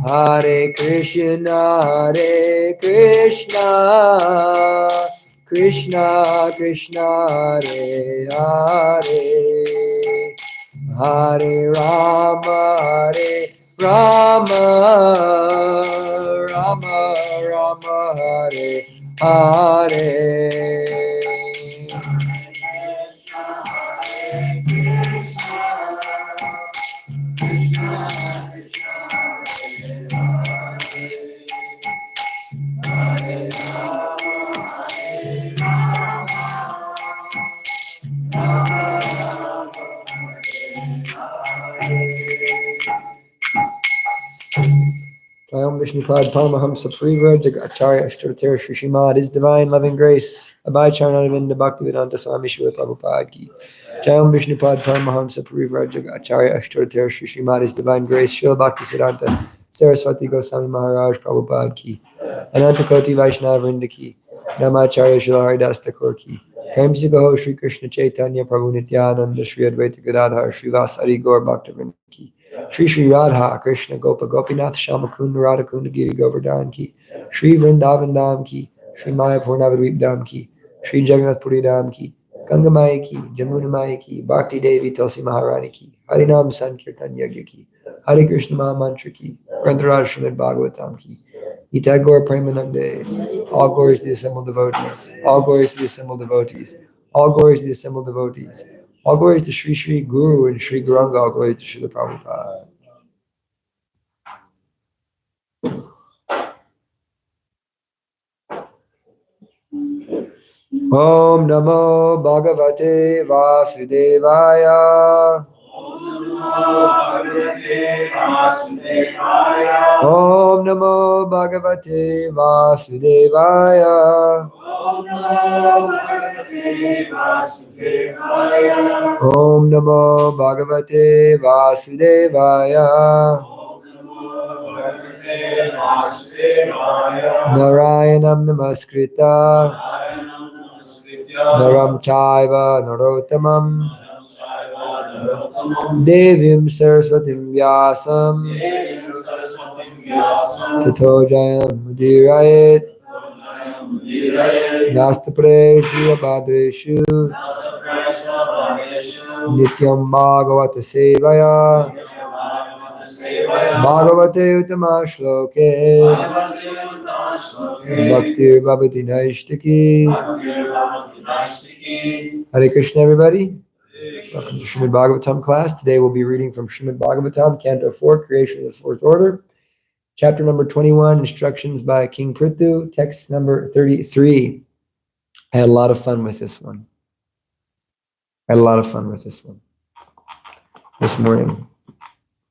Hare Krishna, Krishna Krishna, Hare Hare, Hare Rama, Rama Rama, Hare Hare. Om Vishnupad Paramahamsa Parivar Acharya Ashtottara Shri Srimad, His Divine Loving Grace, Abhay Charanaravinda Bhaktivedanta Swami Srila Prabhupada Ki. Om Vishnupad Paramahamsa Parivar Acharya Ashtottara Shri Srimad, His Divine Grace, Srila Bhaktisiddhanta Saraswati Goswami Maharaj Prabhupada Ki. Ananta Koti Vaishnava Vrinda Ki. Namacharya Srila Haridas Thakur Ki. Prem Se Kaho Shri Krishna Chaitanya Prabhu Nityananda Shri Advaita Gadadhar Shri Vasari Gaur Bhaktivinoda Ki. Shri Shri Radha Krishna Gopa Gopinath Shamakunda Radha Kunda Giri Govardhan Ki. Shri Vrindavan Dham Ki. Shri Mayapur Navadvip Dham Ki. Shri Jagannath Puri Dham Ki. Gangamaya Ki. Jamuna Maya Ki. Bhakti Devi Tulsi Maharani Ki. Harinam Sankirtan Yagya Ki. Hare Krishna Mahamantra Ki. Grantaraj Srimad Bhagavatam Ki. Itagor Premanande. All glories to the assembled devotees. All glories to the assembled devotees. All glories to the assembled devotees. All glories to Sri Sri Guru and Sri Gauranga. All glories to Srila Prabhupada. Om Namo Bhagavate Vasudevaya. Om Namo Bhagavate Vasudevaya. Om Namo Bhagavate Vasudevaya. Om Namo Bhagavate Vasudevaya. Om Namo Bhagavate Vasudevaya. Narayanam Namaskritya Naram Chaiva Narottamam Devim Saraswatim Vyasam Tato Jayam Mudirayet Nastapreshu Abhadreshu Nityam Bhagavata Sevaya Bhagavate Uttama Shloke Bhaktir Bhavati Naishtaki. Hare Krishna, everybody. Welcome to Srimad Bhagavatam class. Today we'll be reading from Srimad Bhagavatam, Canto 4, Creation of the Fourth Order. Chapter number 21, Instructions by King Prithu. Text number 33. I had a lot of fun with this one. This morning,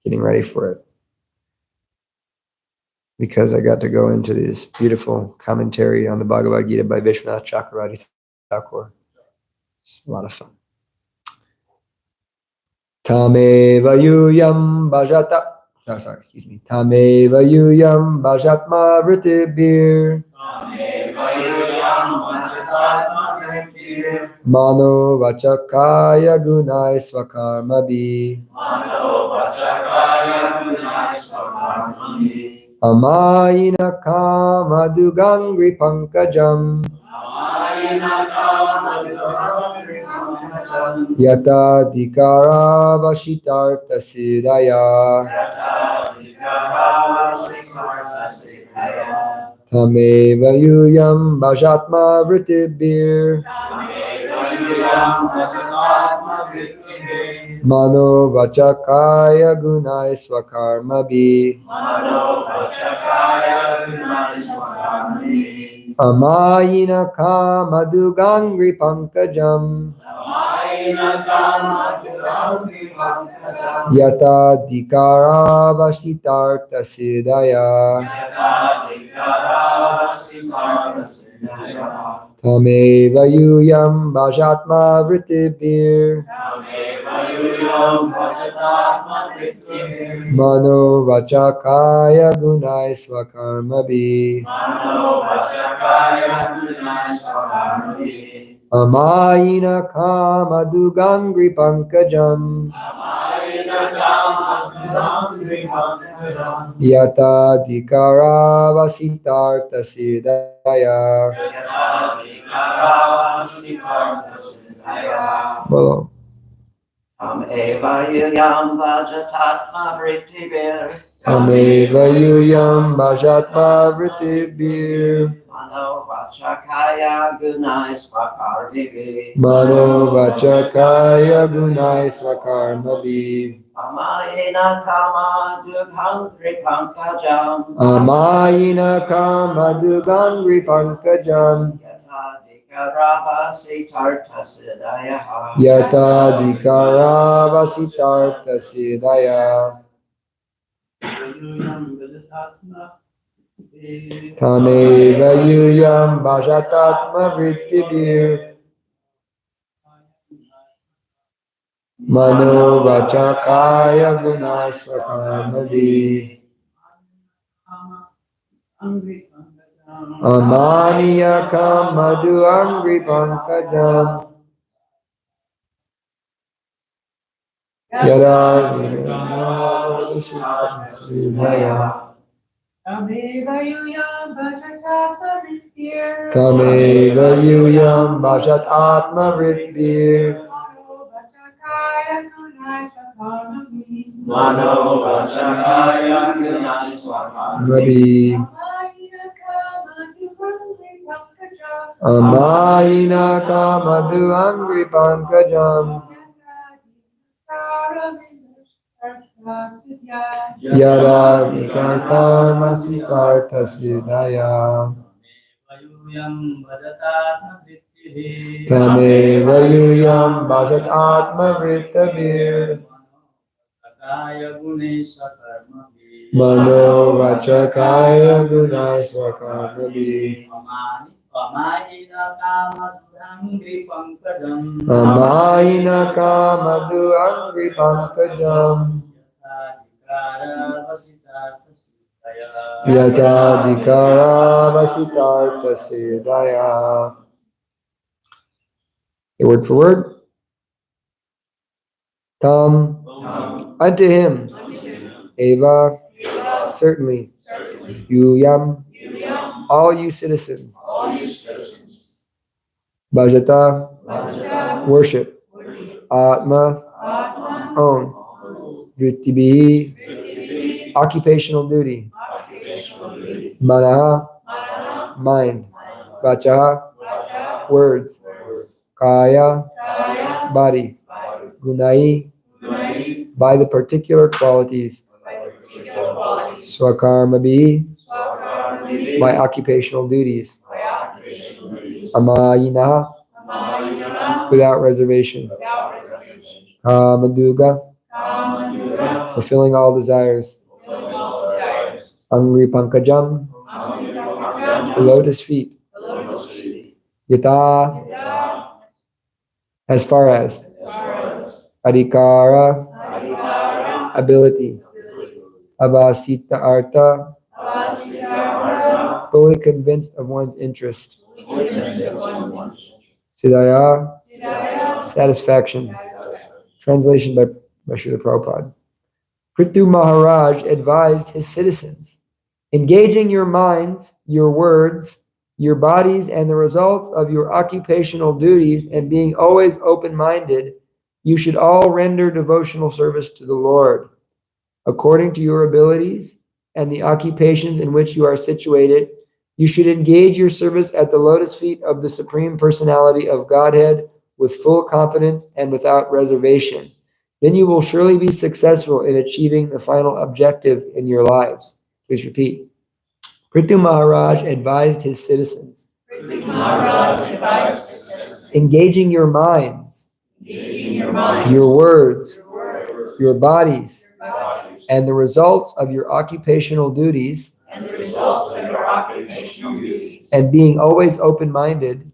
getting ready for it. Because I got to go into this beautiful commentary on the Bhagavad Gita by Vishwanath Chakravarti Thakur. It's a lot of fun. Tameva yuyam bhajata. Tameva yuyam bhajatma vritibhir. Mano vachakaya gunai svakarmabhi. Amayina kamadugangri pankajam. Yata dikara vashitarta siddhaya. Tameva yuyam bhajatma vritibhir. Mano vachakaya gunai svakarmabhi. Amayina kamadugangri pankajam. Yata dikara vasitarta siddhaya. Tameva yuyam bhajatma vritibhir. Mano vachakaya gunai svakarmabhi. Amayina kamadugangri pankajam yata dikara vasitarta siddhaya. Bolo. Tameva yuyam vajatatma vrittibir. Tameva yuyam bhajatma vrittibir. Mano vachakaya gunai swakarmabhi. Mano vachakaya gunai swakarmabhi. Amayena kama dughangri pankajam. Amayina kamadugangri pankajam Yata dikarava sitarta siddhayaha. yata dikara vasitarta siddhaya. Tameva yuyam bhajatatma vrittibir. Mano vachakaya gunai swakarmabhi. Amaniya kamadu angri pankajam yada siddhaya. Tameva yuyam bhajatatma vrittibir. Tameva yuyam bhajat atma vrittibir. Mano vachakaya gunai swakarmabhi. Mano vachakaya gunai swakarmabhi. Mabhi. Amayina kamadu angri pankajam. Amayina kamadu angri pankajam yada vikarma siddhartha siddhaya. Tameva yuyam bhajat atma vrittibir. Mano vachakaya gunai swakarmabhi. Amayina kamadu angri pankajam yata dikara vasitarta siddhaya. Word for word. Tam, unto him, Eva, certainly, Yuyam, all you citizens, Bhajata, worship, Atma, own, Vrittibi, occupational duty, Manaha, mind, Vachaha, words, Kaya, body, Gunai, by the particular qualities, Swakarmabhi, by occupational duties, Amayina, without reservation, Kamaduga, fulfilling all desires, Angri Pankajam, the lotus feet, Yata, as far as, Adhikara, ability, Avasita Artha, fully convinced of one's interest, Siddhaya, satisfaction. Translation by Srila Prabhupada. Prithu Maharaj advised his citizens, engaging your minds, your words, your bodies, and the results of your occupational duties, and being always open-minded, you should all render devotional service to the Lord. According to your abilities and the occupations in which you are situated, you should engage your service at the lotus feet of the Supreme Personality of Godhead with full confidence and without reservation. Then you will surely be successful in achieving the final objective in your lives. Please repeat. Prithu Maharaj advised his citizens, engaging your minds, your words, your bodies, and the results of your occupational duties, and being always open-minded,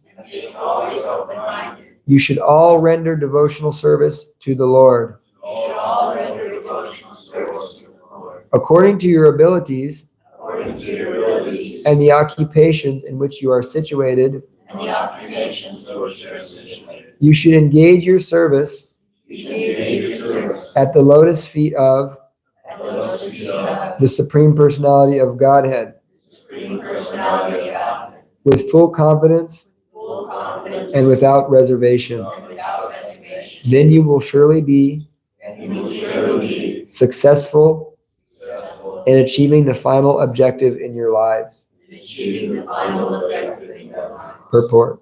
you should all render devotional service to the Lord. According to your abilities and the occupations in which you are situated, and the occupations to which you are situated. You should engage your service You should engage your service at the lotus feet of at the lotus feet of the Supreme Personality of Godhead the Supreme Personality of God, with full confidence full confidence and without reservation. and without reservation. Then you will surely be And you will surely be successful successful in achieving the final objective in your lives. in achieving the final objective in your life. Purport.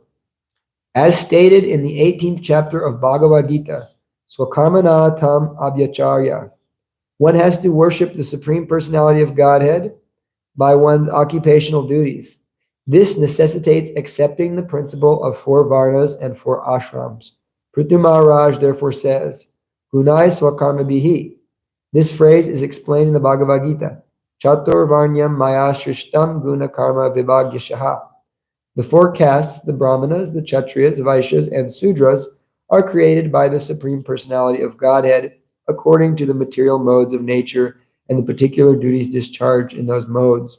As stated in the 18th chapter of Bhagavad Gita, Swakarmana tam abhyacharya, one has to worship the Supreme Personality of Godhead by one's occupational duties. This necessitates accepting the principle of 4 varnas and 4 ashrams. Prithu Maharaj therefore says, Gunai swakarma bihi. This phrase is explained in the Bhagavad Gita. Chatur varnyam maya shrishtam guna karma vibhagyashaha. The 4 castes, the Brahmanas, the Kshatriyas, Vaishyas, and Sudras, are created by the Supreme Personality of Godhead according to the material modes of nature and the particular duties discharged in those modes.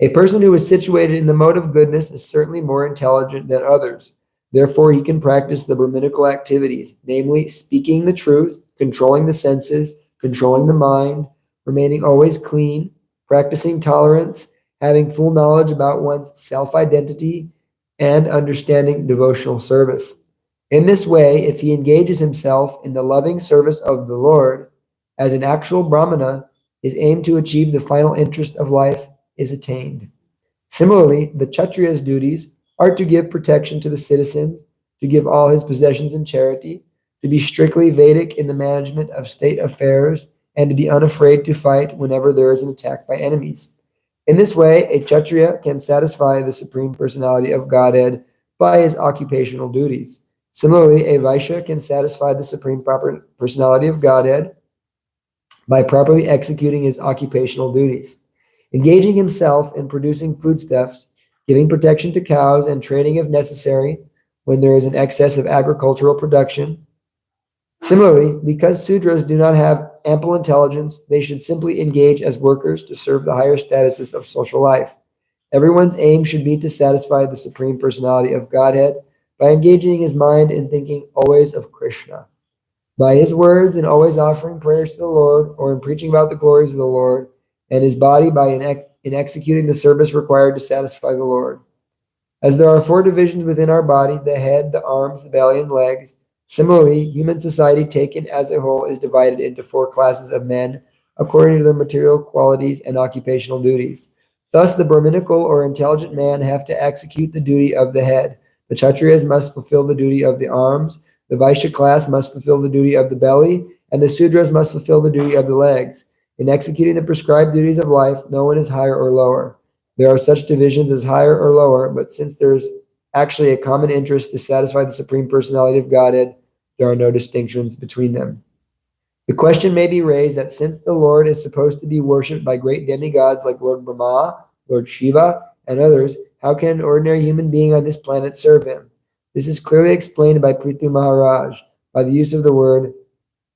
A person who is situated in the mode of goodness is certainly more intelligent than others. Therefore, he can practice the Brahminical activities, namely speaking the truth, controlling the senses, controlling the mind, remaining always clean, practicing tolerance, having full knowledge about one's self-identity, and understanding devotional service. In this way, if he engages himself in the loving service of the Lord as an actual Brahmana, his aim to achieve the final interest of life is attained. Similarly, the Kshatriya's duties are to give protection to the citizens, to give all his possessions in charity, to be strictly Vedic in the management of state affairs, and to be unafraid to fight whenever there is an attack by enemies. In this way, a Kshatriya can satisfy the Supreme Personality of Godhead by his occupational duties. Similarly, a Vaishya can satisfy the Supreme Personality of Godhead by properly executing his occupational duties. Engaging himself in producing foodstuffs, giving protection to cows, and trading if necessary when there is an excess of agricultural production. Similarly, because Sudras do not have ample intelligence, they should simply engage as workers to serve the higher statuses of social life. Everyone's aim should be to satisfy the Supreme Personality of Godhead by engaging his mind in thinking always of Krishna. By his words in always offering prayers to the Lord, or in preaching about the glories of the Lord, and his body by in executing the service required to satisfy the Lord. As there are 4 divisions within our body, the head, the arms, the belly, and legs, similarly, human society taken as a whole is divided into 4 classes of men according to their material qualities and occupational duties. Thus, the Brahminical or intelligent man have to execute the duty of the head. The Kshatriyas must fulfill the duty of the arms, the Vaishya class must fulfill the duty of the belly, and the Sudras must fulfill the duty of the legs. In executing the prescribed duties of life, no one is higher or lower. There are such divisions as higher or lower, but since there is actually a common interest to satisfy the Supreme Personality of Godhead, there are no distinctions between them. The question may be raised that since the Lord is supposed to be worshipped by great demigods like Lord Brahma, Lord Shiva, and others, how can an ordinary human being on this planet serve him? This is clearly explained by Prithu Maharaj by the use of the word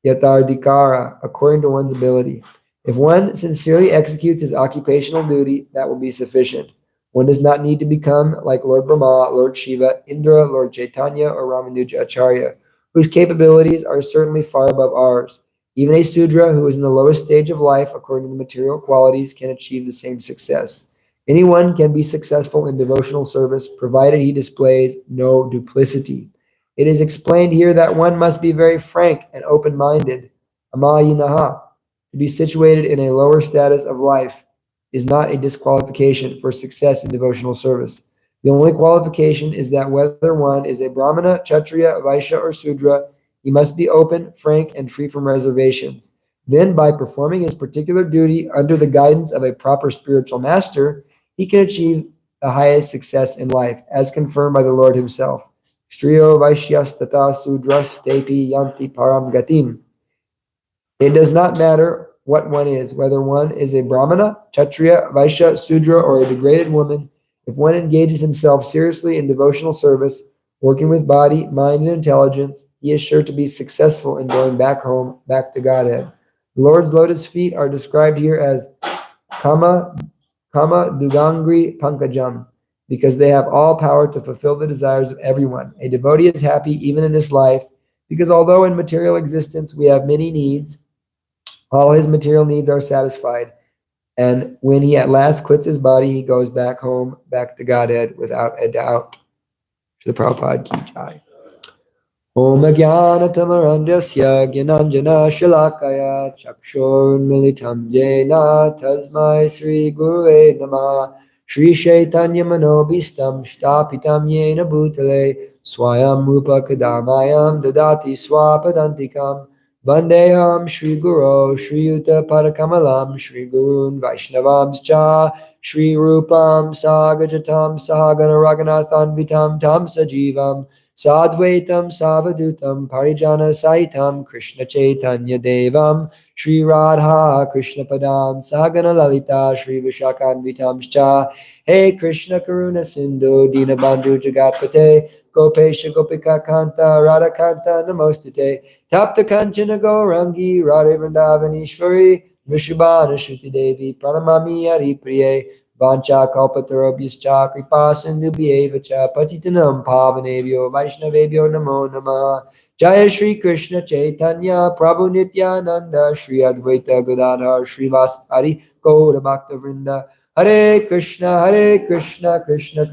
yatardikara, according to one's ability. If one sincerely executes his occupational duty, that will be sufficient. One does not need to become like Lord Brahma, Lord Shiva, Indra, Lord Chaitanya, or Ramanuja Acharya, whose capabilities are certainly far above ours. Even a Sudra who is in the lowest stage of life, according to the material qualities, can achieve the same success. Anyone can be successful in devotional service, provided he displays no duplicity. It is explained here that one must be very frank and open-minded. Amayinaha. To be situated in a lower status of life is not a disqualification for success in devotional service. The only qualification is that whether one is a Brahmana, Kshatriya, Vaishya, or Sudra, he must be open, frank, and free from reservations. Then, by performing his particular duty under the guidance of a proper spiritual master, he can achieve the highest success in life, as confirmed by the Lord himself. Striyo Vaishyas tata Sudras tepi yanti param gatim. It does not matter what one is, whether one is a Brahmana, Kshatriya, Vaishya, Sudra, or a degraded woman. If one engages himself seriously in devotional service, working with body, mind, and intelligence, he is sure to be successful in going back home, back to Godhead. The Lord's lotus feet are described here as Kama Dugangri Pankajam. because they have all power to fulfill the desires of everyone. A devotee is happy even in this life, because although in material existence we have many needs, all his material needs are satisfied. And when he at last quits his body, he goes back home, back to Godhead without a doubt. Shri Prabhupada ki jai. Om Jnanatamurandasya Gyananjana Shalakaya Chakshurmilitam Jena Tasmai Sri Gurave Namah Shri Chaitanya Manobhistam Shtapitam Yena Bhutale Swayam Rupa Kadamayam Dadati Swapadantikam Vandeham Shri Guru Shri Yuta Padakamalam Shri Gurun Vaishnavamscha Shri Rupam Sagajatam Sahagana Raghunathan Vitam Tam Sajivam Sadvaitam Savadutam Parijana Saitam Krishna Chaitanya Devam Shri Radha Krishna Padan Sagana Lalita Shri Vishakanvitamscha Hey Krishna Karuna Sindhu Dinabandhu Jagatpate Gopesha Gopika Kanta Radha Kanta Namostate Tapta Kanchana Gaurangi Radha Vrindavanishvari Vishubhana Shruti Devi Pranamami Hari Priye Vancha kalpatarobhyascha kripa sindhubhyeva cha patitanam pavanebhyo vaishnavebhyo namo namah. Jaya Shri Krishna Chaitanya Prabhu Nityananda Shri Advaita Gadadhar Srivasari Gaura Bhakta Vrinda. Hare Krishna Krishna Krishna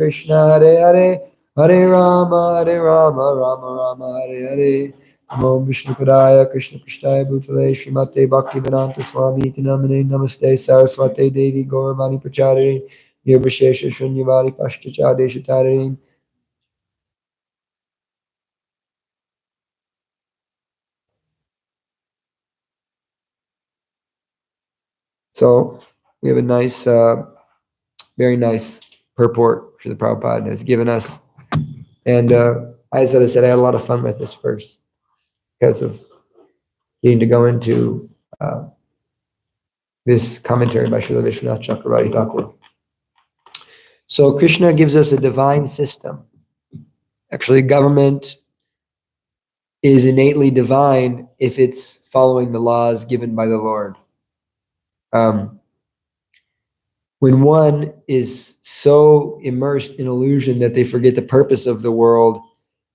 Hare Hare Hare Rama Rama Rama Hare Hare. Om Vishnu Padaya Krishna Krishnaya Bhutale Srimate Bhaktivedanta Swami Iti Namane Namaste Saraswate Devi Gauravani Prachari Nirbhashesha Shunyavadi Pashtachadesha Tararin. So we have a nice, very nice purport for the Prabhupada has given us. And as I said, I had a lot of fun with this verse because of getting to go into this commentary by Srila Vishwanath Chakravarti Thakur. So Krishna gives us a divine system. Actually, government is innately divine if it's following the laws given by the Lord. When one is so immersed in illusion that they forget the purpose of the world,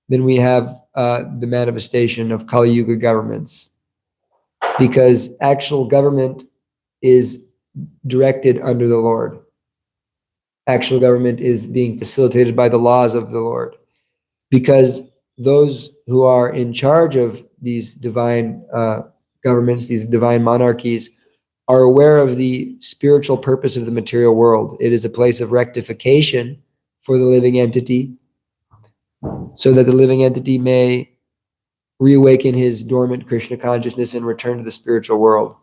then we have the manifestation of Kali Yuga governments. Because actual government is directed under the Lord. Actual government is being facilitated by the laws of the Lord. Because those who are in charge of these divine governments, these divine monarchies, are aware of the spiritual purpose of the material world. It is a place of rectification for the living entity, so that the living entity may reawaken his dormant Krishna consciousness and return to the spiritual world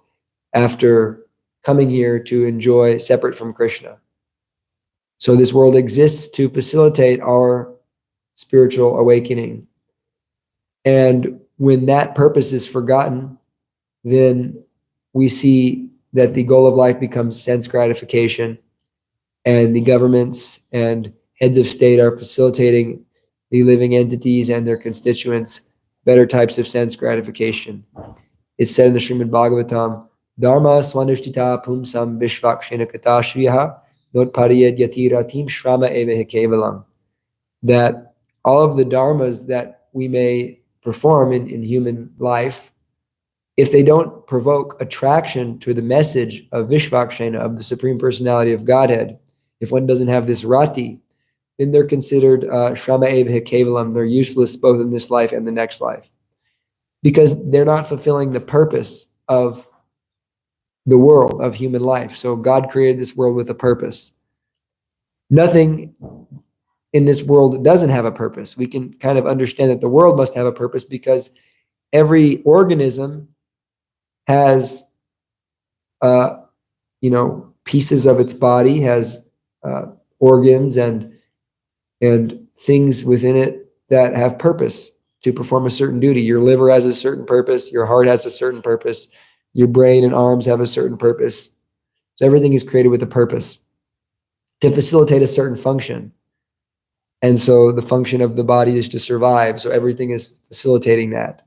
after coming here to enjoy separate from Krishna. So this world exists to facilitate our spiritual awakening. And when that purpose is forgotten, then we see that the goal of life becomes sense gratification, and the governments and heads of state are facilitating the living entities and their constituents better types of sense gratification. It's said in the Srimad Bhagavatam, Dharma swanushtita pumsam vishvakshena katashriyaha notpariyad yatiratim shrama eva kevalam. That all of the dharmas that we may perform in human life, if they don't provoke attraction to the message of Vishvakshena, of the Supreme Personality of Godhead, if one doesn't have this rati, then they're considered shrama eva kevalam. They're useless both in this life and the next life, because they're not fulfilling the purpose of the world, of human life. So God created this world with a purpose. Nothing in this world doesn't have a purpose. We can kind of understand that the world must have a purpose because every organism has, pieces of its body, has organs and things within it that have purpose to perform a certain duty. Your liver has a certain purpose. Your heart has a certain purpose. Your brain and arms have a certain purpose. So everything is created with a purpose to facilitate a certain function. And so the function of the body is to survive. So everything is facilitating that.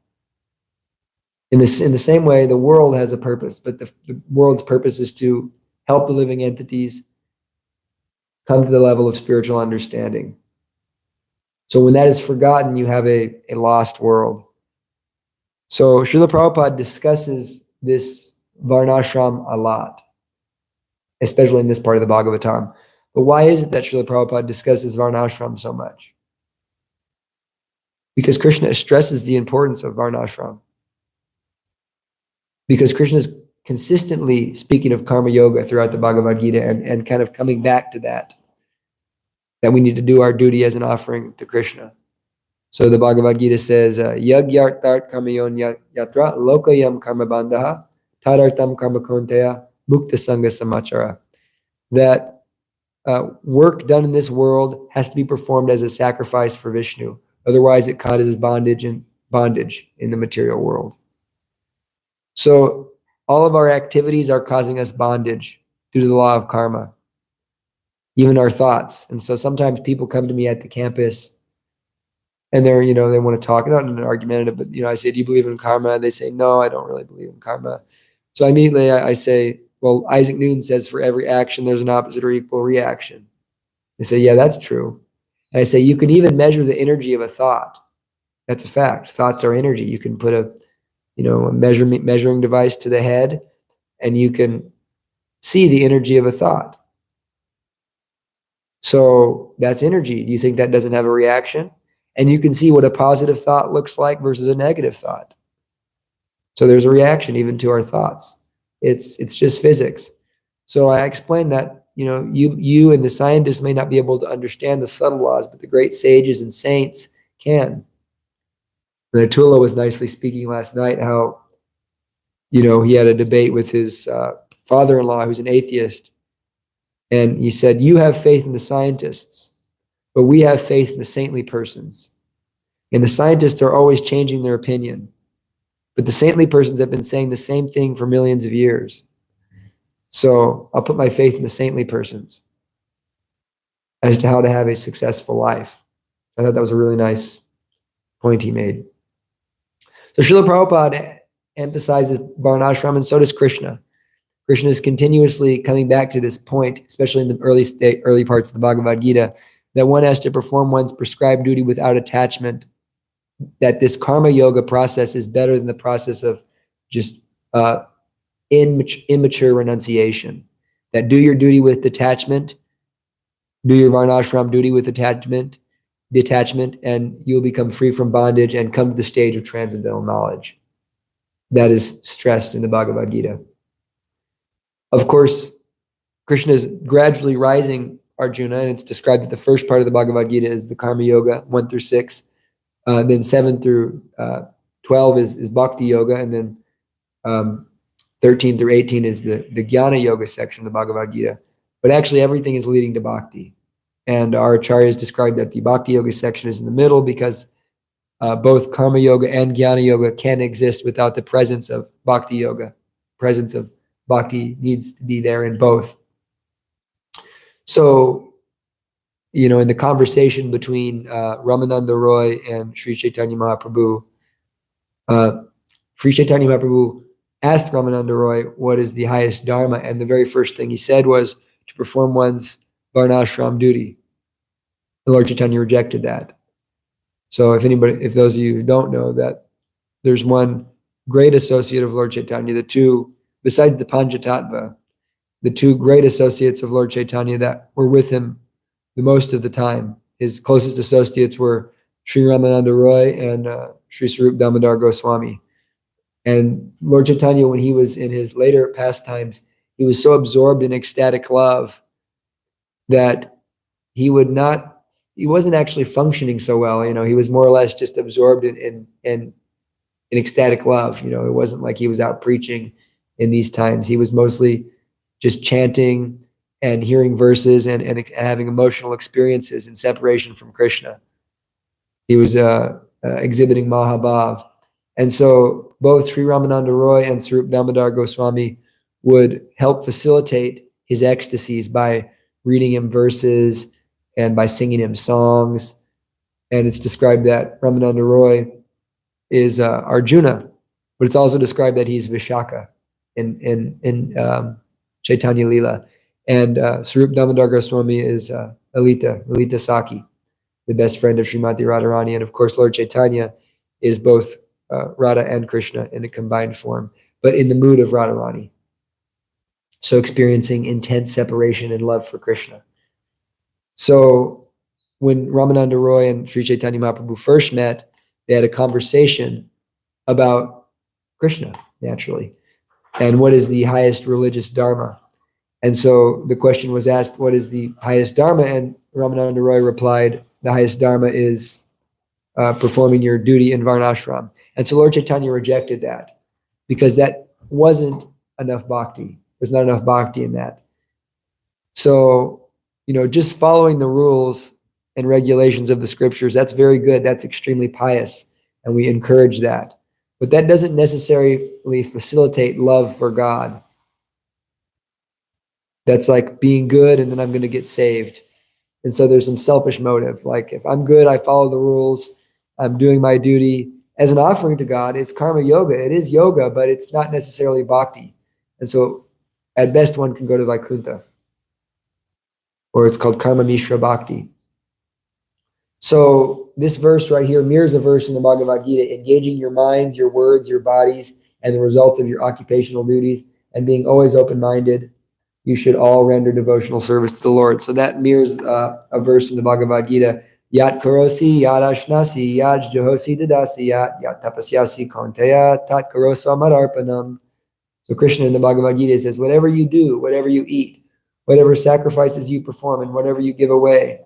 In the same way, the world has a purpose, but the world's purpose is to help the living entities come to the level of spiritual understanding. So when that is forgotten, you have a lost world. So Srila Prabhupada discusses this varnashram a lot, especially in this part of the Bhagavatam. But why is it that Srila Prabhupada discusses varnashram so much? Because Krishna stresses the importance of varnashram. Because Krishna is consistently speaking of karma yoga throughout the Bhagavad Gita and kind of coming back to that we need to do our duty as an offering to Krishna. So the Bhagavad Gita says, Yagyartart karmayon yatra lokayam karma bandhaha tadartam karma konteya mukta sangha samachara. That work done in this world has to be performed as a sacrifice for Vishnu. Otherwise, it causes bondage in the material world. So all of our activities are causing us bondage due to the law of karma, even our thoughts. And so sometimes people come to me at the campus and they're, they want to talk, not in an argumentative, but, I say, do you believe in karma? They say, no, I don't really believe in karma. So immediately I say, well, Isaac Newton says for every action, there's an opposite or equal reaction. They say, yeah, that's true. And I say, you can even measure the energy of a thought. That's a fact. Thoughts are energy. You can put a measuring device to the head and you can see the energy of a thought. So that's energy. Do you think that doesn't have a reaction? And you can see what a positive thought looks like versus a negative thought. So there's a reaction even to our thoughts. It's just physics. So I explained that, you and the scientists may not be able to understand the subtle laws, but the great sages and saints can. And Atula was nicely speaking last night how, he had a debate with his father-in-law who's an atheist. And he said, you have faith in the scientists, but we have faith in the saintly persons. And the scientists are always changing their opinion. But the saintly persons have been saying the same thing for millions of years. So I'll put my faith in the saintly persons as to how to have a successful life. I thought that was a really nice point he made. So Srila Prabhupada emphasizes varnashram, and so does Krishna. Krishna is continuously coming back to this point, especially in the early parts of the Bhagavad Gita, that one has to perform one's prescribed duty without attachment, that this karma yoga process is better than the process of just immature renunciation. That do your duty with detachment, do your varnashram duty with detachment, and you'll become free from bondage and come to the stage of transcendental knowledge. That is stressed in the Bhagavad Gita. Of course, Krishna is gradually rising Arjuna, and it's described that the first part of the Bhagavad Gita is the Karma Yoga, 1 through 6. Then 7 through 12 is Bhakti Yoga, and then 13 through 18 is the Jnana Yoga section of the Bhagavad Gita. But actually, everything is leading to Bhakti. And our acharyas described that the Bhakti Yoga section is in the middle because both Karma Yoga and Jnana Yoga can exist without the presence of Bhakti Yoga. Presence of Bhakti needs to be there in both. So, in the conversation between Ramananda Roy and Sri Chaitanya Mahaprabhu, Sri Chaitanya Mahaprabhu asked Ramananda Roy what is the highest dharma, and the very first thing he said was to perform one's varnashram duty. The Lord Chaitanya rejected that. So if those of you who don't know, that there's one great associate of Lord Chaitanya, the two, besides the Panchatattva, the two great associates of Lord Chaitanya that were with him the most of the time. His closest associates were Sri Ramananda Roy and Sri Sarup Damodar Goswami. And Lord Chaitanya, when he was in his later pastimes, he was so absorbed in ecstatic love that he wasn't actually functioning so well. He was more or less just absorbed in ecstatic love. It wasn't like he was out preaching in these times. He was mostly just chanting and hearing verses and having emotional experiences in separation from Krishna. He was exhibiting Mahabhav. And so both Sri Ramananda Roy and Sarup Damodar Goswami would help facilitate his ecstasies by reading him verses and by singing him songs. And it's described that Ramananda Roy is Arjuna, but it's also described that he's Vishaka in Chaitanya Leela. And Swarup Damodar Goswami is Lalita Saki, the best friend of Srimati Radharani. And of course, Lord Chaitanya is both Radha and Krishna in a combined form, but in the mood of Radharani. So experiencing intense separation and love for Krishna. So when Ramananda Roy and Sri Chaitanya Mahaprabhu first met, they had a conversation about Krishna, naturally, and what is the highest religious dharma. And so the question was asked, what is the highest dharma? And Ramananda Roy replied, the highest dharma is performing your duty in Varnashram. And so Lord Chaitanya rejected that because that wasn't enough bhakti. There's not enough bhakti in that. So, just following the rules and regulations of the scriptures, that's very good. That's extremely pious, and we encourage that. But that doesn't necessarily facilitate love for God. That's like being good and then I'm going to get saved. And so there's some selfish motive. Like if I'm good, I follow the rules, I'm doing my duty as an offering to God. It's karma yoga. It is yoga, but it's not necessarily bhakti. And so at best one can go to Vaikuntha, or it's called karma mishra bhakti. So this verse right here mirrors a verse in the Bhagavad Gita, engaging your minds, your words, your bodies, and the results of your occupational duties, and being always open-minded. You should all render devotional service to the Lord. So that mirrors a verse in the Bhagavad Gita, Yat karosi, yat ashnasi, yat jahosi dadasi, yat tapasyasi konteya, tat karosva madarpanam. So Krishna in the Bhagavad Gita says, whatever you do, whatever you eat, whatever sacrifices you perform, and whatever you give away,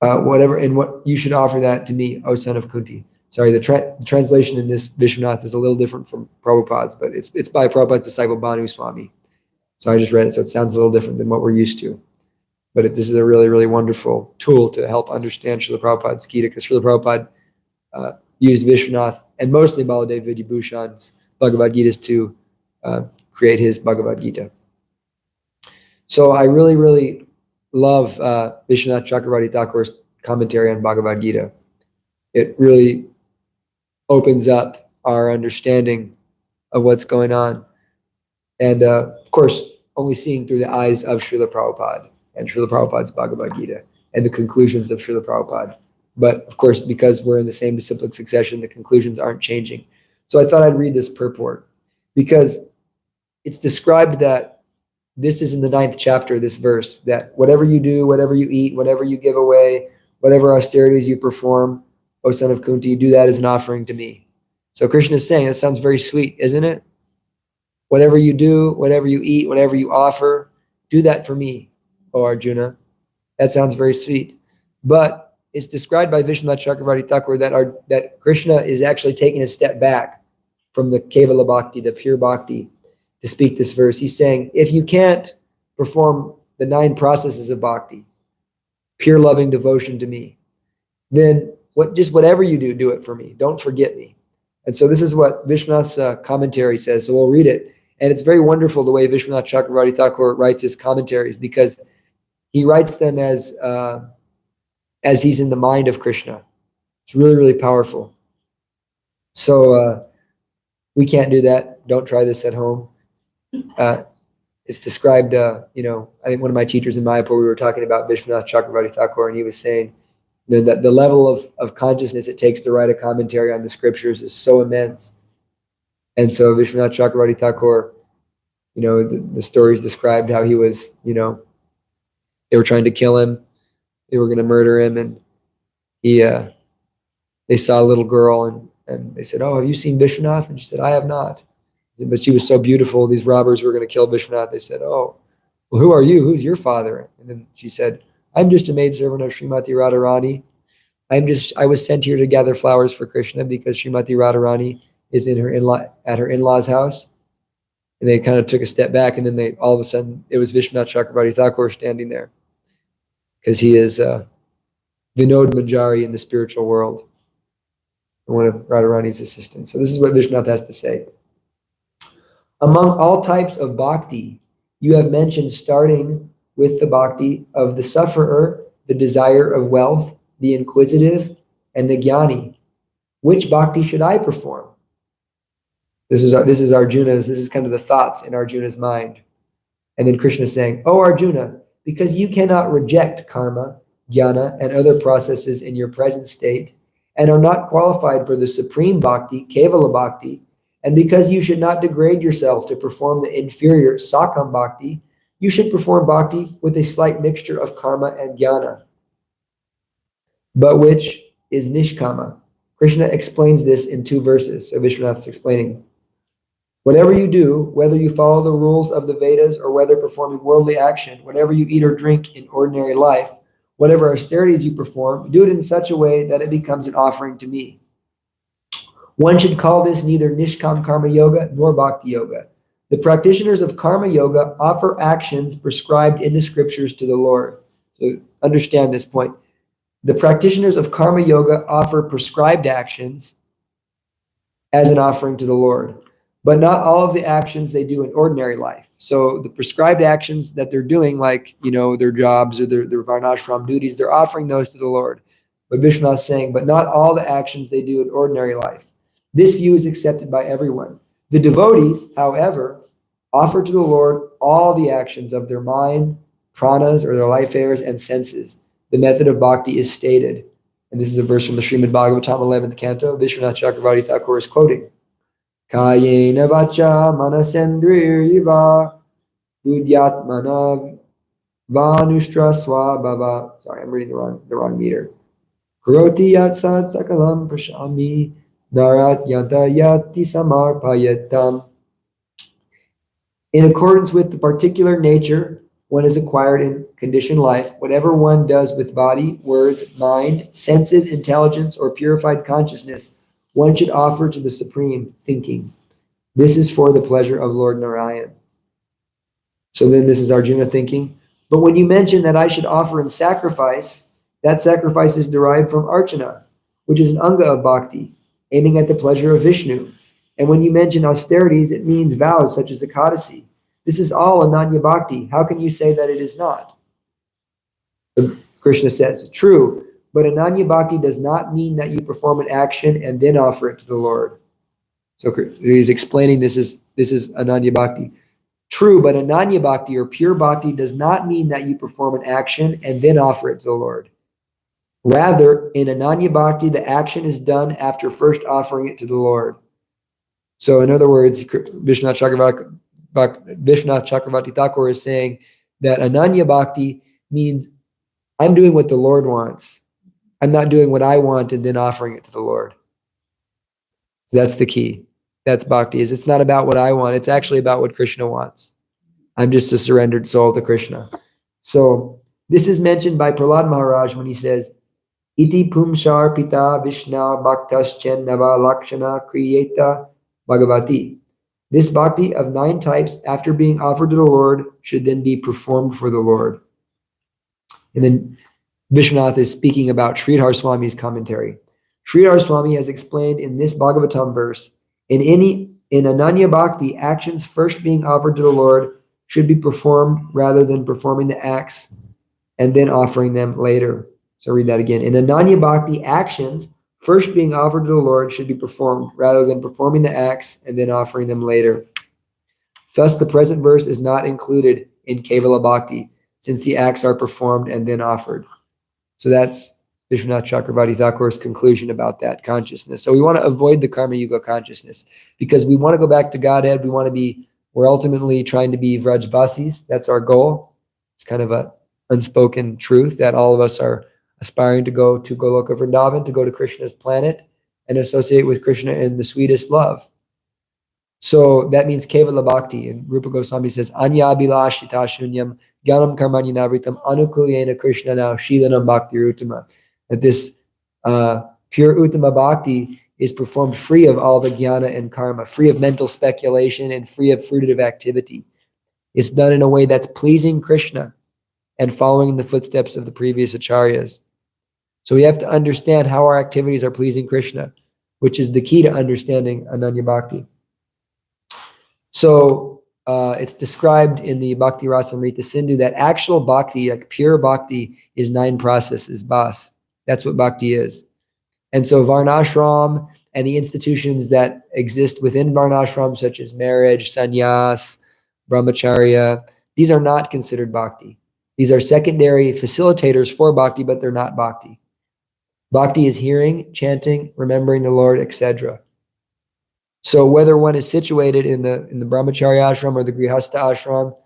what you should offer that to me, O son of Kunti. Sorry, the translation in this Vishwanath is a little different from Prabhupada's, but it's by Prabhupada's disciple Bhanu Swami. So I just read it, so it sounds a little different than what we're used to. But this is a really, really wonderful tool to help understand Srila Prabhupada's Gita, because Srila Prabhupada used Vishwanath and mostly Baladev Vidyabhushan's Bhagavad Gitas to create his Bhagavad Gita. So I really, really love Vishwanath Chakravarti Thakur's commentary on Bhagavad Gita. It really opens up our understanding of what's going on. And of course, only seeing through the eyes of Srila Prabhupada and Srila Prabhupada's Bhagavad Gita and the conclusions of Srila Prabhupada. But of course, because we're in the same disciplic succession, the conclusions aren't changing. So I thought I'd read this purport because it's described that this is in the 9th chapter, this verse, that whatever you do, whatever you eat, whatever you give away, whatever austerities you perform, O son of Kunti, do that as an offering to me. So Krishna is saying, that sounds very sweet, isn't it? Whatever you do, whatever you eat, whatever you offer, do that for me, O Arjuna. That sounds very sweet. But it's described by Vishwanath Chakravarti Thakur that Krishna is actually taking a step back from the Kevala Bhakti, the pure Bhakti, to speak this verse. He's saying, if you can't perform the 9 processes of Bhakti, pure loving devotion to me, then whatever you do, do it for me. Don't forget me. And so this is what Vishwanath's commentary says. So we'll read it. And it's very wonderful the way Vishwanath Chakravarti Thakur writes his commentaries, because he writes them as he's in the mind of Krishna. It's really, really powerful. So we can't do that. Don't try this at home. It's described, I think one of my teachers in Mayapur, we were talking about Vishwanath Chakravarti Thakur, and he was saying, that the level of consciousness it takes to write a commentary on the scriptures is so immense. And so Vishwanath Chakravarti Thakur, the stories described how he was, they were trying to kill him. They were going to murder him. And they saw a little girl and they said, oh, have you seen Vishwanath? And she said, I have not. But she was so beautiful. These robbers were going to kill Vishwanath. They said, oh, well, who are you? Who's your father? And then she said, I'm just a maidservant of Srimati Radharani. I was sent here to gather flowers for Krishna because Srimati Radharani is at her in-laws' house. And they kind of took a step back, and then all of a sudden it was Vishwanath Chakravarti Thakur standing there, because he is Vinod Manjari in the spiritual world, one of Radharani's assistants. So this is what Vishwanath has to say. Among all types of bhakti, you have mentioned starting with the bhakti of the sufferer, the desire of wealth, the inquisitive, and the jnani. Which bhakti should I perform? This is Arjuna's. This is kind of the thoughts in Arjuna's mind. And then Krishna is saying, "Oh Arjuna, because you cannot reject karma, jnana, and other processes in your present state, and are not qualified for the supreme bhakti, kevala bhakti, and because you should not degrade yourself to perform the inferior sakam bhakti, you should perform bhakti with a slight mixture of karma and jnana, but which is nishkama." Krishna explains this in 2 verses. So Vishwanath is explaining. Whatever you do, whether you follow the rules of the Vedas or whether performing worldly action, whatever you eat or drink in ordinary life, whatever austerities you perform, do it in such a way that it becomes an offering to me. One should call this neither Nishkam Karma Yoga nor Bhakti Yoga. The practitioners of Karma Yoga offer actions prescribed in the scriptures to the Lord. So understand this point. The practitioners of Karma Yoga offer prescribed actions as an offering to the Lord, but not all of the actions they do in ordinary life. So the prescribed actions that they're doing, like, their jobs or their varnashram duties, they're offering those to the Lord. But Vishnu is saying, but not all the actions they do in ordinary life. This view is accepted by everyone. The devotees, however, offer to the Lord all the actions of their mind, pranas, or their life airs and senses. The method of bhakti is stated. And this is a verse from the Srimad Bhagavatam, 11th canto. Vishwanath Chakravarti Thakur is quoting. Kayena vacha manasendriva budyatmana vanustra swabhava. Sorry, I'm reading the wrong meter. Karoti yatsad sakalam prashami narat yanta yati samarpayatam. In accordance with the particular nature one is acquired in conditioned life, whatever one does with body, words, mind, senses, intelligence, or purified consciousness, one should offer to the Supreme, thinking, this is for the pleasure of Lord Narayan. So then this is Arjuna thinking, but when you mention that I should offer in sacrifice, that sacrifice is derived from Archana, which is an anga of bhakti, aiming at the pleasure of Vishnu. And when you mention austerities, it means vows such as Ekadasi. This is all Ananya Bhakti. How can you say that it is not? Krishna says, true, but Ananya Bhakti does not mean that you perform an action and then offer it to the Lord. So he's explaining this is Ananya Bhakti. True, but Ananya Bhakti or pure Bhakti does not mean that you perform an action and then offer it to the Lord. Rather, in Ananya Bhakti, the action is done after first offering it to the Lord. So in other words, Vishwanath Chakravarti Thakur is saying that Ananya Bhakti means I'm doing what the Lord wants. I'm not doing what I want and then offering it to the Lord. That's the key. That's Bhakti. It's not about what I want. It's actually about what Krishna wants. I'm just a surrendered soul to Krishna. So this is mentioned by Prahlad Maharaj when he says, Iti pumshar pita vishna bhaktas chen nava lakshana kriyeta bhagavati. This bhakti of 9 types, after being offered to the Lord, should then be performed for the Lord. And then Vishwanath is speaking about Sridhar Swami's commentary. Sridhar Swami has explained in this Bhagavatam verse, in Ananya Bhakti, actions first being offered to the Lord should be performed rather than performing the acts and then offering them later. So read that again. In Ananya Bhakti, actions first being offered to the Lord should be performed rather than performing the acts and then offering them later. Thus, the present verse is not included in Kevala Bhakti, since the acts are performed and then offered. So that's Vishwanath Chakravarti Thakur's conclusion about that consciousness. So we want to avoid the Karma Yuga consciousness because we want to go back to Godhead. We're ultimately trying to be Vrajvasis. That's our goal. It's kind of an unspoken truth that all of us are aspiring to go to Goloka Vrindavan, to go to Krishna's planet and associate with Krishna in the sweetest love. So that means Kevala Bhakti. And Rupa Goswami says, Anya Abhilashita Shunyam Gyanam Karmanya Navritam Anukulyena Krishna now Shilanam Bhakti Uttama. That this pure Uttama Bhakti is performed free of all the jnana and karma, free of mental speculation and free of fruitive activity. It's done in a way that's pleasing Krishna and following in the footsteps of the previous acharyas. So we have to understand how our activities are pleasing Krishna, which is the key to understanding Ananya Bhakti. So it's described in the Bhakti Rasamrita Sindhu that actual bhakti, like pure bhakti, is 9 processes, bas. That's what bhakti is. And so Varnashram and the institutions that exist within Varnashram, such as marriage, sannyas, brahmacharya, these are not considered bhakti. These are secondary facilitators for bhakti, but they're not bhakti. Bhakti is hearing, chanting, remembering the Lord, etc. So whether one is situated in the brahmacharya ashram or the grihastha ashram,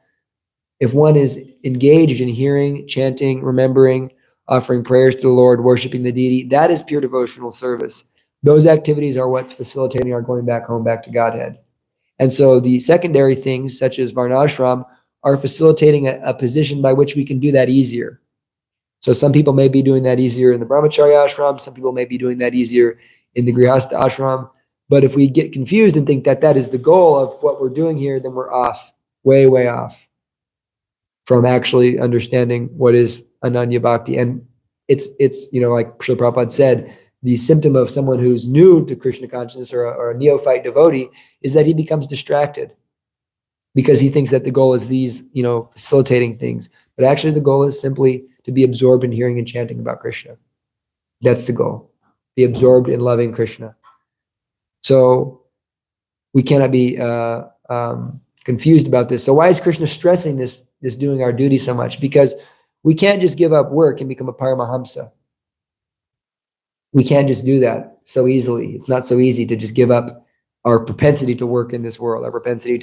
if one is engaged in hearing, chanting, remembering, offering prayers to the Lord, worshiping the deity, that is pure devotional service. Those activities are what's facilitating our going back home, back to Godhead. And so the secondary things, such as varnashram, are facilitating a position by which we can do that easier. So some people may be doing that easier in the brahmacharya ashram, some people may be doing that easier in the grihastha ashram. But if we get confused and think that that is the goal of what we're doing here, then we're off, way, way off from actually understanding what is Ananya Bhakti. And it's like Srila Prabhupada said, the symptom of someone who's new to Krishna consciousness or a neophyte devotee is that he becomes distracted because he thinks that the goal is these, facilitating things. But actually the goal is simply to be absorbed in hearing and chanting about Krishna. That's the goal. Be absorbed in loving Krishna. So we cannot be confused about this. So why is Krishna stressing this doing our duty so much? Because we can't just give up work and become a Paramahamsa. We can't just do that so easily. It's not so easy to just give up our propensity to work in this world, our propensity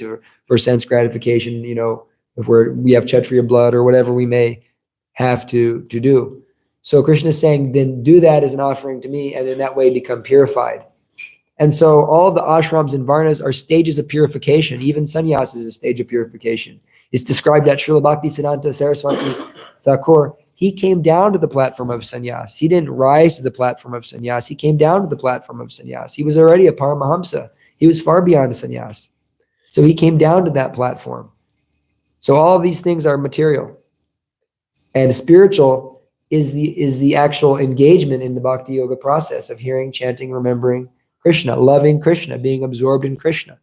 for sense gratification, if we have Kshatriya blood or whatever we may have to do. So Krishna is saying, then do that as an offering to me, and in that way become purified. And so all the ashrams and varnas are stages of purification. Even sannyas is a stage of purification. It's described that Srila Bhaktisiddhanta Saraswati Thakur, he came down to the platform of sannyas. He didn't rise to the platform of sannyas. He came down to the platform of sannyas. He was already a Paramahamsa. He was far beyond a sannyas. So he came down to that platform. So all of these things are material. And spiritual is the actual engagement in the bhakti yoga process of hearing, chanting, remembering Krishna, loving Krishna, being absorbed in Krishna.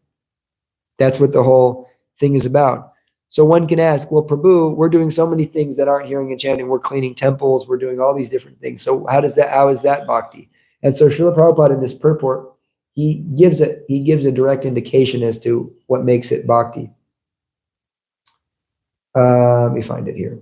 That's what the whole thing is about. So one can ask, well, Prabhu, we're doing so many things that aren't hearing and chanting. We're cleaning temples. We're doing all these different things. So how is that bhakti? And so Srila Prabhupada in this purport, he gives a direct indication as to what makes it bhakti. Let me find it here.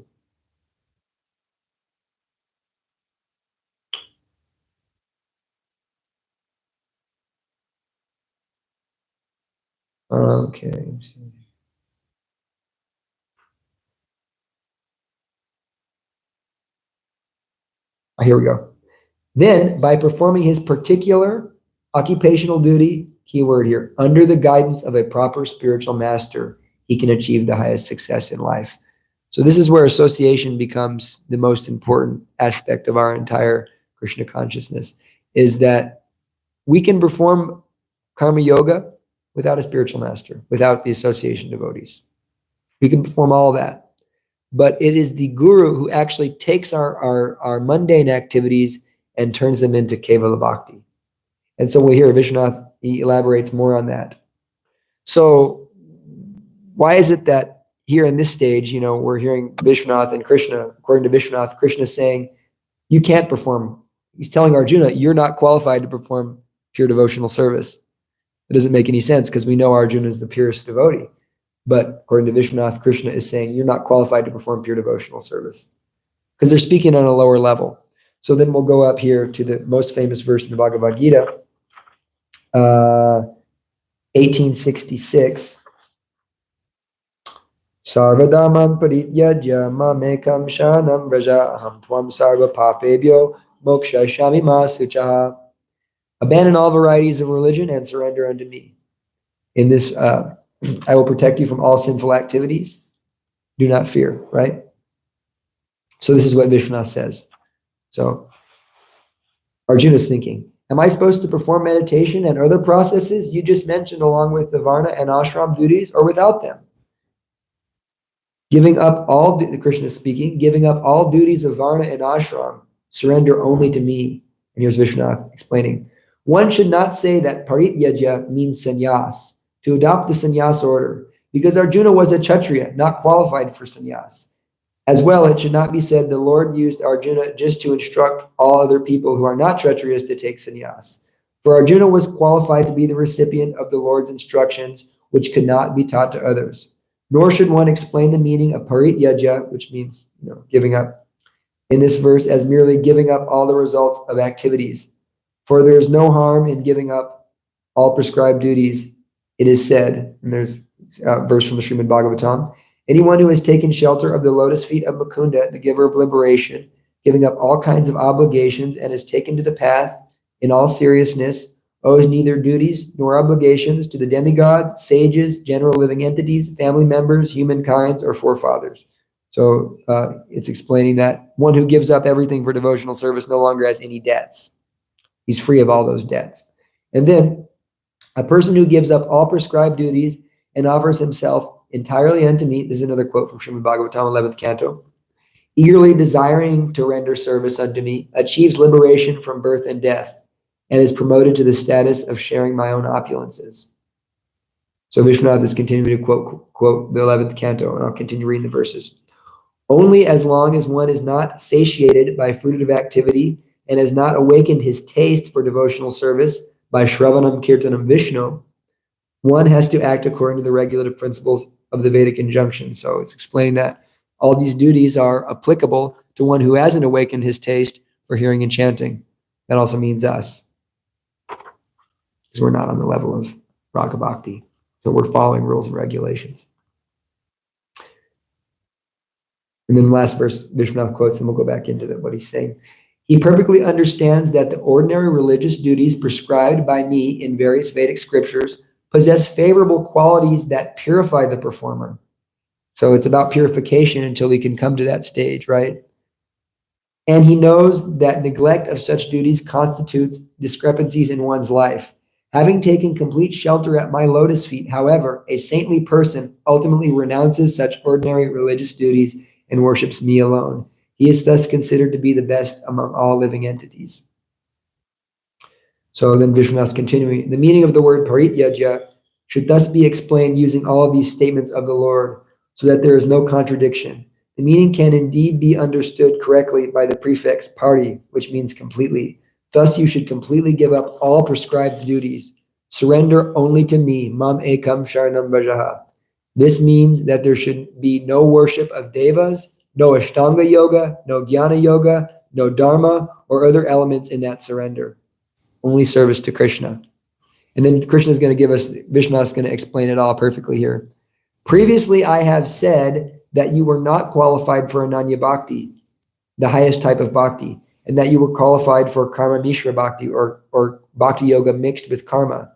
Okay. Here we go. Then, by performing his particular occupational duty, keyword here, under the guidance of a proper spiritual master, he can achieve the highest success in life. So this is where association becomes the most important aspect of our entire Krishna consciousness, is that we can perform karma yoga without a spiritual master, without the association devotees. We can perform all of that. But it is the guru who actually takes our mundane activities and turns them into Kevala Bhakti. And so we'll hear Vishwanath, he elaborates more on that. So why is it that here in this stage, we're hearing Vishwanath and Krishna, according to Vishwanath, Krishna is saying, you can't perform. He's telling Arjuna, you're not qualified to perform pure devotional service. It doesn't make any sense because we know Arjuna is the purest devotee. But according to Vishwanath, Krishna is saying you're not qualified to perform pure devotional service because they're speaking on a lower level. So then we'll go up here to the most famous verse in the Bhagavad Gita, 1866. Sarvadaman parityajya mamekam shanam vraja aham tvam sarva papebhyo mokshayashami masucha. Abandon all varieties of religion and surrender unto me. In this, I will protect you from all sinful activities. Do not fear, right? So this is what Vishwanath says. So Arjuna's thinking, am I supposed to perform meditation and other processes you just mentioned along with the Varna and Ashram duties or without them? Giving up all, Krishna is speaking, giving up all duties of Varna and Ashram, surrender only to me. And here's Vishwanath explaining. One should not say that parityaja means sannyas, to adopt the sannyas order, because Arjuna was a Kshatriya, not qualified for sannyas. As well, it should not be said the Lord used Arjuna just to instruct all other people who are not Kshatriyas to take sannyas. For Arjuna was qualified to be the recipient of the Lord's instructions, which could not be taught to others. Nor should one explain the meaning of parityaja, which means giving up, in this verse as merely giving up all the results of activities. For there is no harm in giving up all prescribed duties. It is said, and there's a verse from the Srimad Bhagavatam, anyone who has taken shelter of the lotus feet of Mukunda, the giver of liberation, giving up all kinds of obligations and is taken to the path in all seriousness, owes neither duties nor obligations to the demigods, sages, general living entities, family members, humankind, or forefathers. So it's explaining that one who gives up everything for devotional service no longer has any debts. He's free of all those debts. And then a person who gives up all prescribed duties and offers himself entirely unto me, this is another quote from Srimad Bhagavatam, 11th canto, eagerly desiring to render service unto me, achieves liberation from birth and death, and is promoted to the status of sharing my own opulences. So Vishwanath is continuing to quote the 11th canto, and I'll continue reading the verses. Only as long as one is not satiated by fruitive activity and has not awakened his taste for devotional service by Shravanam Kirtanam Vishnu, one has to act according to the regulative principles of the Vedic injunction. So it's explaining that all these duties are applicable to one who hasn't awakened his taste for hearing and chanting. That also means us, because we're not on the level of Raga Bhakti. So we're following rules and regulations. And then the last verse, Vishwanath quotes, and we'll go back into what he's saying. He perfectly understands that the ordinary religious duties prescribed by me in various Vedic scriptures possess favorable qualities that purify the performer. So it's about purification until we can come to that stage, right? And he knows that neglect of such duties constitutes discrepancies in one's life. Having taken complete shelter at my lotus feet, however, a saintly person ultimately renounces such ordinary religious duties and worships me alone. He is thus considered to be the best among all living entities. So then Vishwanath's continuing. The meaning of the word parityaja should thus be explained using all of these statements of the Lord so that there is no contradiction. The meaning can indeed be understood correctly by the prefix pari, which means completely. Thus you should completely give up all prescribed duties. Surrender only to me, mam ekam sharanam vajaha. This means that there should be no worship of devas, no Ashtanga yoga, no Jnana yoga, no Dharma, or other elements in that surrender. Only service to Krishna. And then Krishna is going to give us, Vishnu is going to explain it all perfectly here. Previously, I have said that you were not qualified for Ananya Bhakti, the highest type of Bhakti, and that you were qualified for Karma Mishra Bhakti, or Bhakti Yoga mixed with Karma.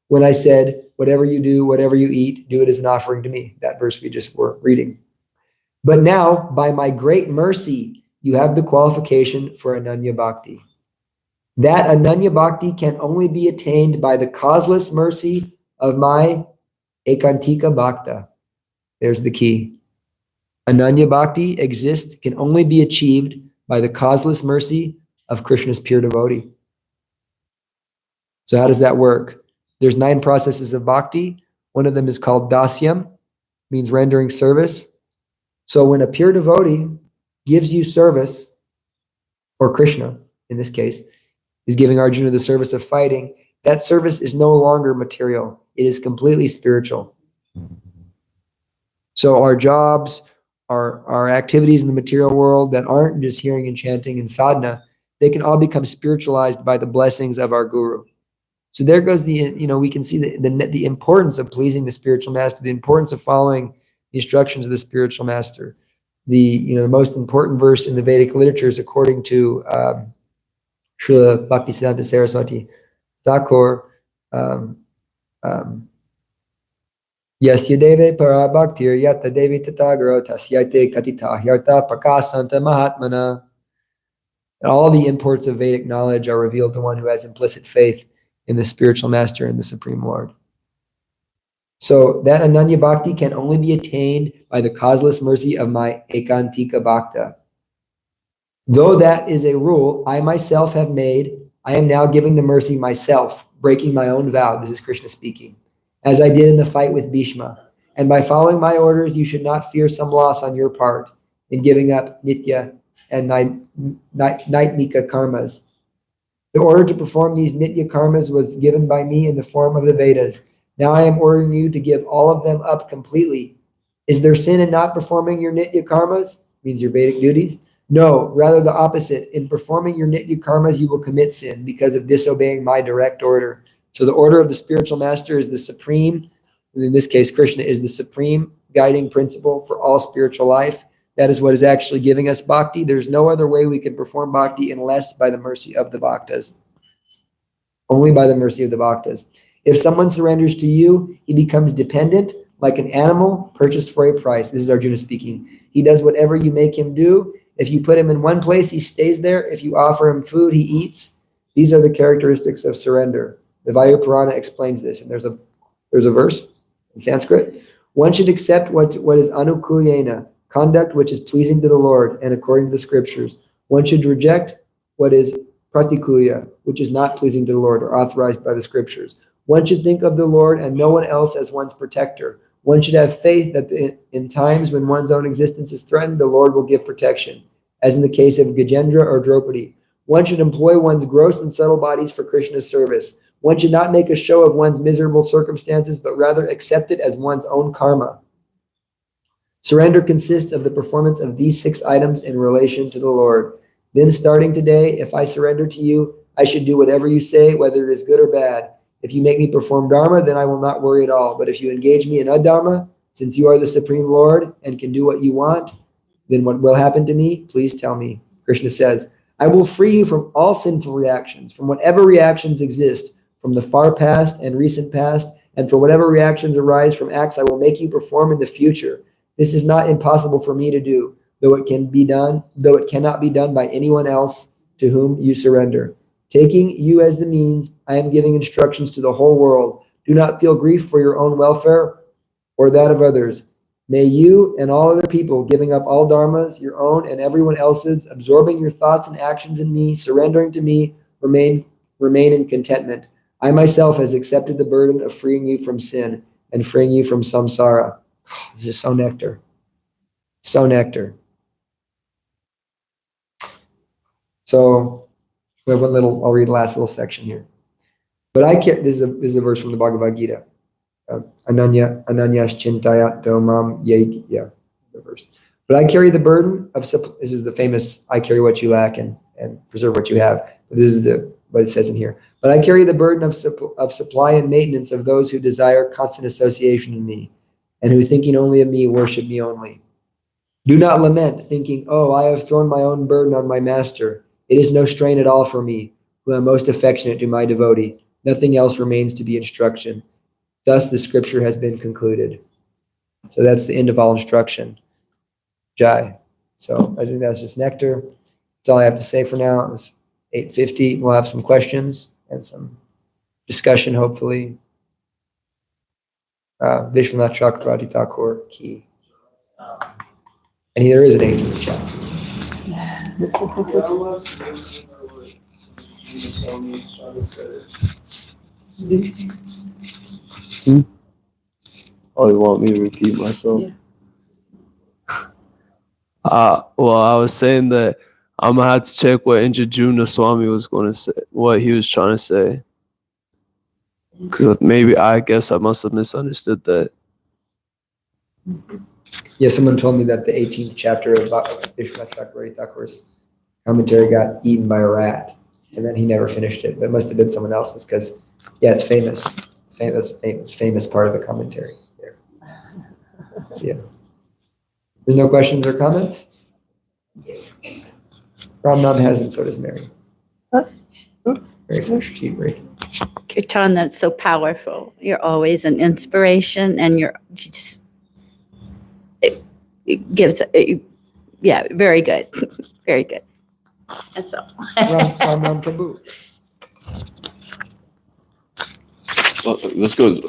When I said, whatever you do, whatever you eat, do it as an offering to me. That verse we just were reading. But now, by my great mercy, you have the qualification for Ananya Bhakti. That Ananya Bhakti can only be attained by the causeless mercy of my Ekantika Bhakta. There's the key. Ananya Bhakti exists, can only be achieved by the causeless mercy of Krishna's pure devotee. So how does that work? There's 9 processes of bhakti. One of them is called dasyam, means rendering service. So when a pure devotee gives you service, or Krishna in this case, is giving Arjuna the service of fighting, that service is no longer material. It is completely spiritual. So our jobs, our activities in the material world that aren't just hearing and chanting and sadhana, they can all become spiritualized by the blessings of our guru. So there goes we can see the importance of pleasing the spiritual master, the importance of following the instructions of the spiritual master. The most important verse in the Vedic literatures, according to Srila Bhaktisiddhanta Saraswati Thakur, Yasya deve para bhaktir yata devi tatagaro tasyate katita hyarta prakasanta mahatmana. And all the imports of Vedic knowledge are revealed to one who has implicit faith in the spiritual master and the Supreme Lord. So that Ananya Bhakti can only be attained by the causeless mercy of my Ekantika Bhakta. Though that is a rule I myself have made, I am now giving the mercy myself, breaking my own vow. This is Krishna speaking. As I did in the fight with Bhishma. And by following my orders, you should not fear some loss on your part in giving up Nitya and Naitmika karmas. The order to perform these Nitya karmas was given by me in the form of the Vedas. Now I am ordering you to give all of them up completely, Is there sin in not performing your nitya karmas? Means your Vedic duties? No, rather the opposite. In performing your nitya karmas, you will commit sin because of disobeying my direct order. So the order of the spiritual master is the supreme, and in this case, Krishna is the supreme guiding principle for all spiritual life. That is what is actually giving us bhakti. There's no other way we can perform bhakti unless by the mercy of the bhaktas. Only by the mercy of the bhaktas. If someone surrenders to you, he becomes dependent, like an animal purchased for a price. This is Arjuna speaking. He does whatever you make him do. If you put him in one place, he stays there. If you offer him food, he eats. These are the characteristics of surrender. The Vayu Purana explains this, and there's a verse in Sanskrit. One should accept what is anukulyena, conduct which is pleasing to the Lord and according to the scriptures. One should reject what is pratikulya, which is not pleasing to the Lord or authorized by the scriptures. One should think of the Lord and no one else as one's protector. One should have faith that in times when one's own existence is threatened, the Lord will give protection, as in the case of Gajendra or Draupadi. One should employ one's gross and subtle bodies for Krishna's service. One should not make a show of one's miserable circumstances, but rather accept it as one's own karma. Surrender consists of the performance of these 6 items in relation to the Lord. Then starting today, if I surrender to you, I should do whatever you say, whether it is good or bad. If you make me perform dharma, then I will not worry at all. But if you engage me in adharma, since you are the Supreme Lord and can do what you want, then what will happen to me? Please tell me. Krishna says, I will free you from all sinful reactions, from whatever reactions exist, from the far past and recent past, and for whatever reactions arise from acts I will make you perform in the future. This is not impossible for me to do, though it cannot be done by anyone else to whom you surrender. Taking you as the means, I am giving instructions to the whole world. Do not feel grief for your own welfare or that of others. May you and all other people, giving up all dharmas, your own and everyone else's, absorbing your thoughts and actions in me, surrendering to me, remain in contentment. I myself has accepted the burden of freeing you from sin and freeing you from samsara. This is so nectar. So nectar. So, we have I'll read the last little section here. But this is a verse from the Bhagavad Gita. Ananyas chintayat domam yeg, the verse. But I carry the burden of, this is the famous, I carry what you lack and preserve what you have. But this is what it says in here. But I carry the burden of supply and maintenance of those who desire constant association in me, and who thinking only of me worship me only. Do not lament, thinking, oh, I have thrown my own burden on my master. It is no strain at all for me, who am most affectionate to my devotee. Nothing else remains to be instruction. Thus the scripture has been concluded. So that's the end of all instruction. Jai. So I think that's just nectar. That's all I have to say for now. It's 8:50. We'll have some questions and some discussion, hopefully. Vishwanath Chakravarti Thakur Ki. And there is an 18th chapter. Oh, you want me to repeat myself? Yeah. Well, I was saying that I'm gonna have to check what Indrajuna Swami was going to say, what he was trying to say, because maybe I guess I must have misunderstood that. Yeah, someone told me that the 18th chapter of Vishwanath Chakravarti Thakur's commentary got eaten by a rat, and then he never finished it. But it must have been someone else's, because yeah, it's famous. Famous part of the commentary there. Yeah. There's no questions or comments? Ramnam hasn't, so does Mary. Mary finished sheet read. Kirtan, that's so powerful. You're always an inspiration, and it gives, yeah, very good. Very good. That's all. Ramnam Prabhu. Well, this goes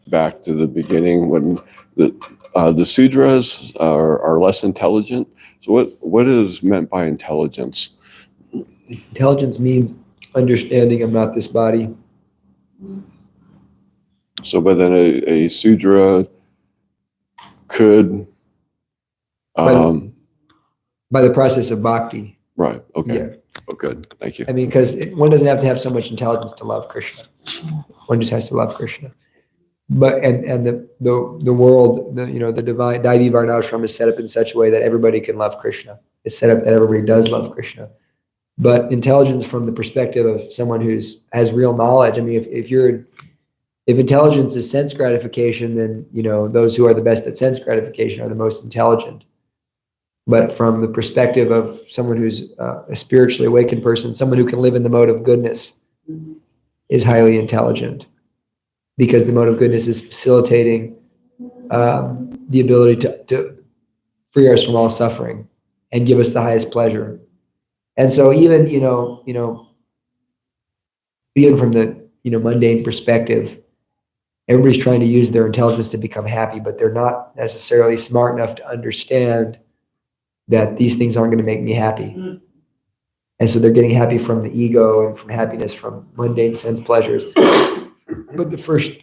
back to the beginning when the Sudras are less intelligent. So what is meant by intelligence? Intelligence means understanding I'm not this body. So, but then a Sudra could By the process of bhakti. right. Okay. Yeah. Oh, good. Thank you. I mean, because one doesn't have to have so much intelligence to love Krishna. One just has to love Krishna. But and the world, the divine Daivi Varnashram is set up in such a way that everybody can love Krishna. It's set up that everybody does love Krishna. But intelligence from the perspective of someone has real knowledge. I mean, if intelligence is sense gratification, then those who are the best at sense gratification are the most intelligent. But from the perspective of someone who's a spiritually awakened person, someone who can live in the mode of goodness is highly intelligent, because the mode of goodness is facilitating the ability to free us from all suffering and give us the highest pleasure. And so even even from the mundane perspective, everybody's trying to use their intelligence to become happy, but they're not necessarily smart enough to understand that these things aren't going to make me happy. And so they're getting happy from the ego and from happiness from mundane sense pleasures. But the first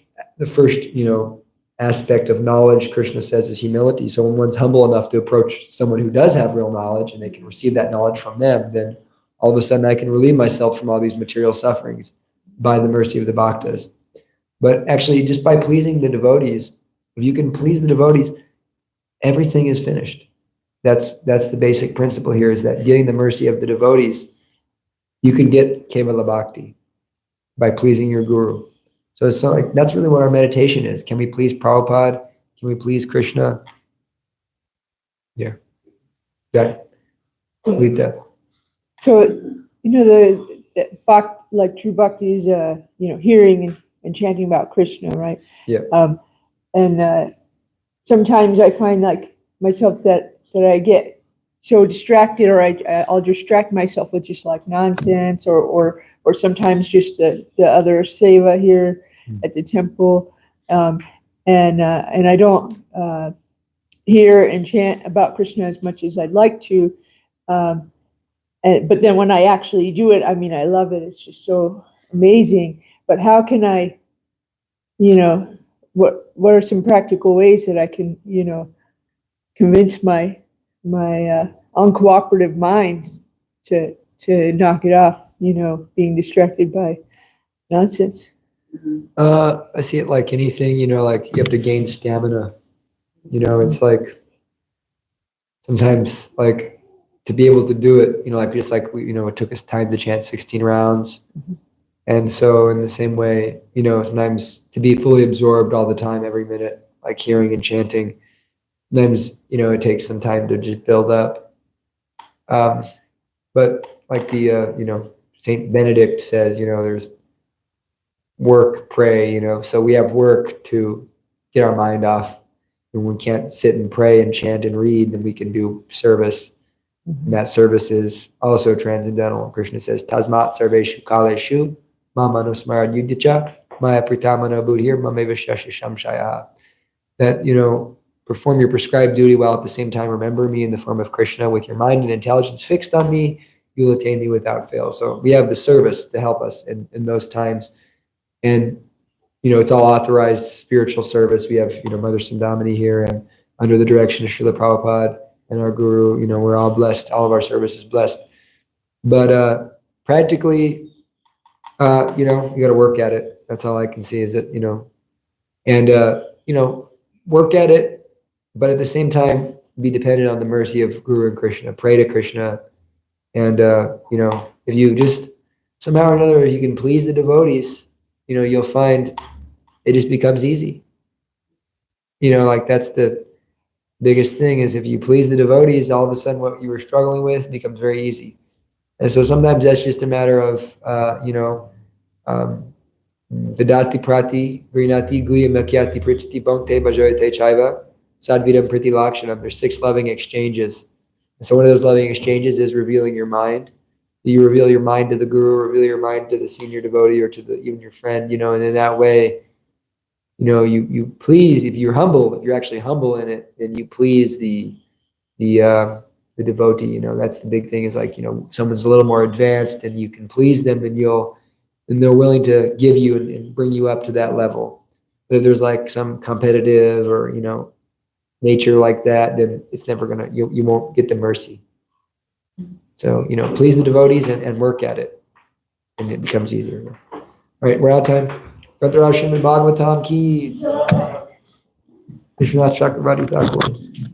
aspect of knowledge, Krishna says, is humility. So when one's humble enough to approach someone who does have real knowledge and they can receive that knowledge from them, then all of a sudden I can relieve myself from all these material sufferings by the mercy of the bhaktas. But actually, just by pleasing the devotees, if you can please the devotees, everything is finished. That's the basic principle here, is that getting the mercy of the devotees, you can get Kevala Bhakti by pleasing your guru. So that's really what our meditation is. Can we please Prabhupada? Can we please Krishna? Yeah. That. Lita. So, like true bhakti is, hearing and chanting about Krishna, right? Yeah. And sometimes I find like myself that I get so distracted, or I'll distract myself with just like nonsense, or sometimes just the other seva here at the temple, and I don't hear and chant about Krishna as much as I'd like to. But then when I actually do it, I mean, I love it. It's just so amazing. But how can I, what are some practical ways that I can, convince my uncooperative mind to knock it off, being distracted by nonsense? I see it like anything, like you have to gain stamina. It's like sometimes like to be able to do it, just like we, it took us time to chant 16 rounds. And so in the same way, sometimes to be fully absorbed all the time, every minute, like hearing and chanting, sometimes, it takes some time to just build up. But like the, Saint Benedict says, there's work, pray, so we have work to get our mind off. When we can't sit and pray and chant and read, then we can do service. And that service is also transcendental. Krishna says, Tasmat sarveshu kaleshu mamanusmarad yudhyacha maya pritamana buddhir mameva shashisham shaya. That, perform your prescribed duty while at the same time remember me in the form of Krishna with your mind and intelligence fixed on me, you'll attain me without fail. So we have the service to help us in those times. And, it's all authorized spiritual service. We have, Mother Sundamani here, and under the direction of Srila Prabhupada and our guru, we're all blessed. All of our service is blessed. But practically, you got to work at it. That's all I can see is that, and, work at it, but at the same time, be dependent on the mercy of Guru and Krishna. Pray to Krishna. And, if you just somehow or another, if you can please the devotees, you'll find it just becomes easy. Like that's the biggest thing, is if you please the devotees, all of a sudden what you were struggling with becomes very easy. And so sometimes that's just a matter of, Dadati prati, vrinati, guya makyati, prichati, bhakte, bhajoyate chaiva, sadvidam priti lakshanam. There's 6 loving exchanges. And so one of those loving exchanges is revealing your mind. You reveal your mind to the guru, reveal your mind to the senior devotee, or to even your friend, and in that way, you please, if you're humble, if you're actually humble in it, then you please the devotee. That's the big thing, is like, someone's a little more advanced and you can please them, and they're willing to give you and bring you up to that level. But if there's like some competitive or, nature like that, then it's never gonna, you won't get the mercy. So, please the devotees and work at it, and it becomes easier. All right, we're out of time. Gauranga Srimad Bhagavatam ki. Vishwanath Chakravarti Thakur ki.